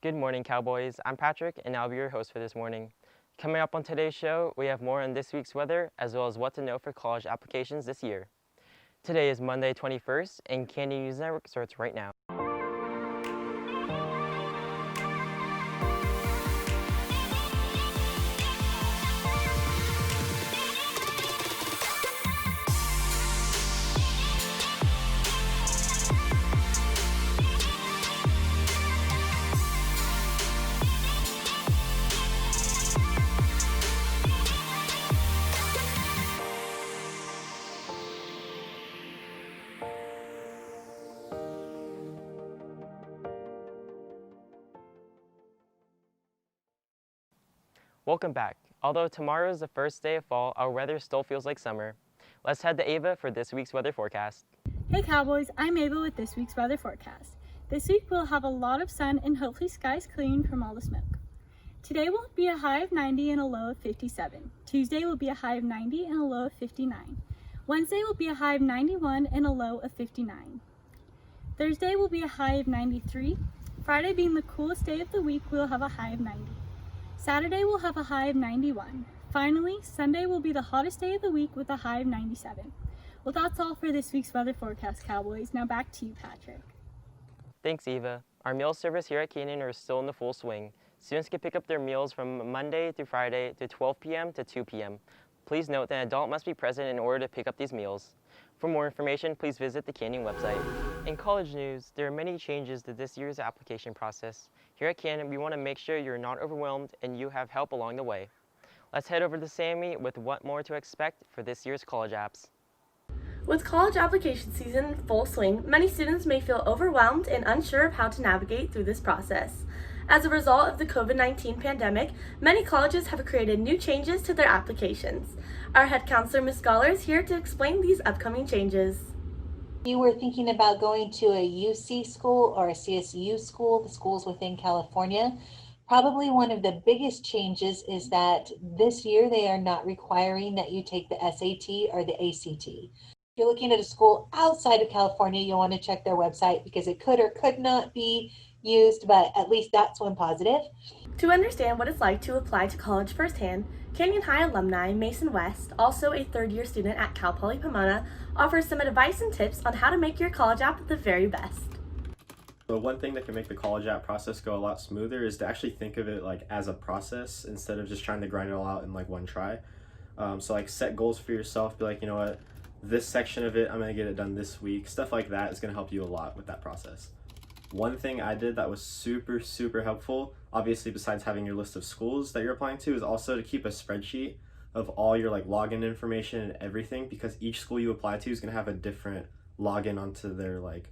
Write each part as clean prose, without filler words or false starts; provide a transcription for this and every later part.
Good morning, Cowboys. I'm Patrick, and I'll be your host for this morning. Coming up on today's show, we have more on this week's weather, as well as what to know for college applications this year. Today is Monday 21st, and Canyon News Network starts right now. Welcome back. Although tomorrow is the first day of fall, our weather still feels like summer. Let's head to Ava for this week's weather forecast. Hey Cowboys, I'm Ava with this week's weather forecast. This week we'll have a lot of sun and hopefully skies clean from all the smoke. Today will be a high of 90 and a low of 57. Tuesday will be a high of 90 and a low of 59. Wednesday will be a high of 91 and a low of 59. Thursday will be a high of 93. Friday being the coolest day of the week, we'll have a high of 90. Saturday will have a high of 91. Finally, Sunday will be the hottest day of the week with a high of 97. Well, that's all for this week's weather forecast, Cowboys. Now back to you, Patrick. Thanks, Eva. Our meal service here at Canyon is still in the full swing. Students can pick up their meals from Monday through Friday to 12 p.m. to 2 p.m. Please note that an adult must be present in order to pick up these meals. For more information, please visit the Canyon website. In college news, there are many changes to this year's application process. Here at Canyon, we want to make sure you're not overwhelmed and you have help along the way. Let's head over to Sammy with what more to expect for this year's college apps. With college application season in full swing, many students may feel overwhelmed and unsure of how to navigate through this process. As a result of the COVID-19 pandemic, many colleges have created new changes to their applications. Our head counselor, Ms. Scholar, is here to explain these upcoming changes. If you were thinking about going to a UC school or a CSU school, the schools within California, probably one of the biggest changes is that this year they are not requiring that you take the SAT or the ACT. If you're looking at a school outside of California, you'll want to check their website because it could or could not be used, but at least that's one positive. To understand what it's like to apply to college firsthand, Canyon High alumni Mason West, also a third-year student at Cal Poly Pomona, offers some advice and tips on how to make your college app the very best. So one thing that can make the college app process go a lot smoother is to actually think of it like as a process instead of just trying to grind it all out in like one try. So like set goals for yourself, be like, you know what, this section of it, I'm gonna get it done this week. Stuff like that is gonna help you a lot with that process. One thing I did that was super helpful, obviously besides having your list of schools that you're applying to, is also to keep a spreadsheet of all your like login information and everything, because each school you apply to is gonna have a different login onto their like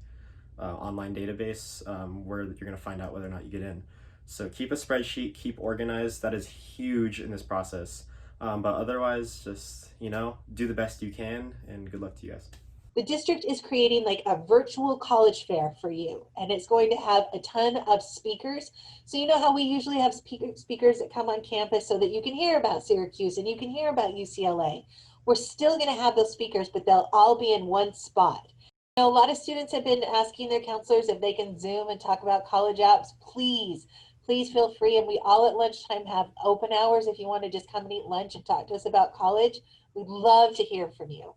online database where you're gonna find out whether or not you get in. So keep a spreadsheet, keep organized. That is huge in this process. But otherwise, just, you know, do the best you can, and good luck to you guys. The district is creating like a virtual college fair for you, and it's going to have a ton of speakers. So you know how we usually have speakers that come on campus so that you can hear about Syracuse and you can hear about UCLA. We're still going to have those speakers, but they'll all be in one spot. You know, a lot of students have been asking their counselors if they can Zoom and talk about college apps. Please feel free. And we all at lunchtime have open hours if you want to just come and eat lunch and talk to us about college. We'd love to hear from you.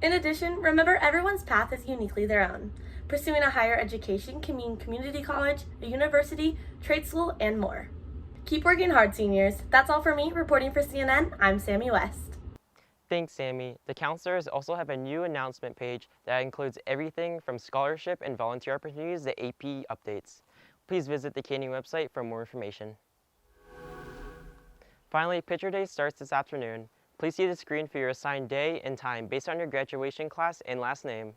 In addition, remember everyone's path is uniquely their own. Pursuing a higher education can mean community college, a university, trade school, and more. Keep working hard, seniors. That's all for me. Reporting for CNN, I'm Sammy West. Thanks, Sammy. The counselors also have a new announcement page that includes everything from scholarship and volunteer opportunities to AP updates. Please visit the Canyon website for more information. Finally, Picture Day starts this afternoon. Please see the screen for your assigned day and time based on your graduation class and last name.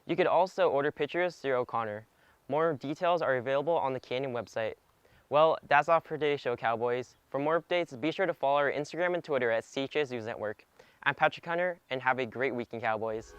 You could also order pictures through O'Connor. More details are available on the Canyon website. Well, that's all for today's show, Cowboys. For more updates, be sure to follow our Instagram and Twitter at CHS News Network. I'm Patrick Hunter, and have a great weekend, Cowboys.